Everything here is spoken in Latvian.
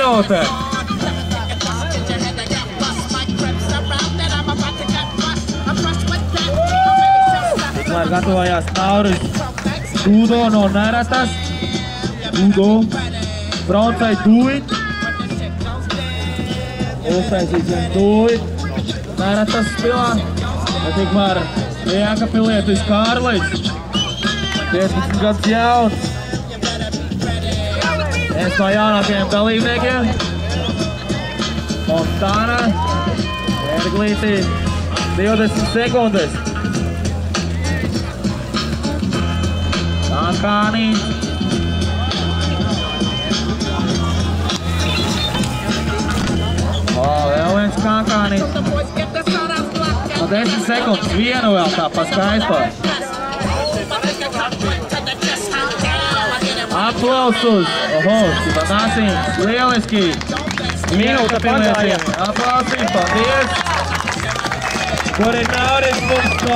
minūte. Tikmēr gatavojās Nauris Dūdo no Neratas. Dūdo. Broncai Duit. Uztaisīts viens Duit. Neratas spilā. Tikmēr Jēkabpilietis Kārlis. 15 gadus jauns. Viens no jaunākajiem dalībniekiem. Montana. Erglītī. 20 sekundes. Kankāni. Vēl viens Kankānis. No 10 sekundes. Vienu vēl tā paskaistot. Aplausus! Oho, Sivanāsins, lieliski! Minūte pagāja. Aplausim, paldies! Kur ir Nauris mums no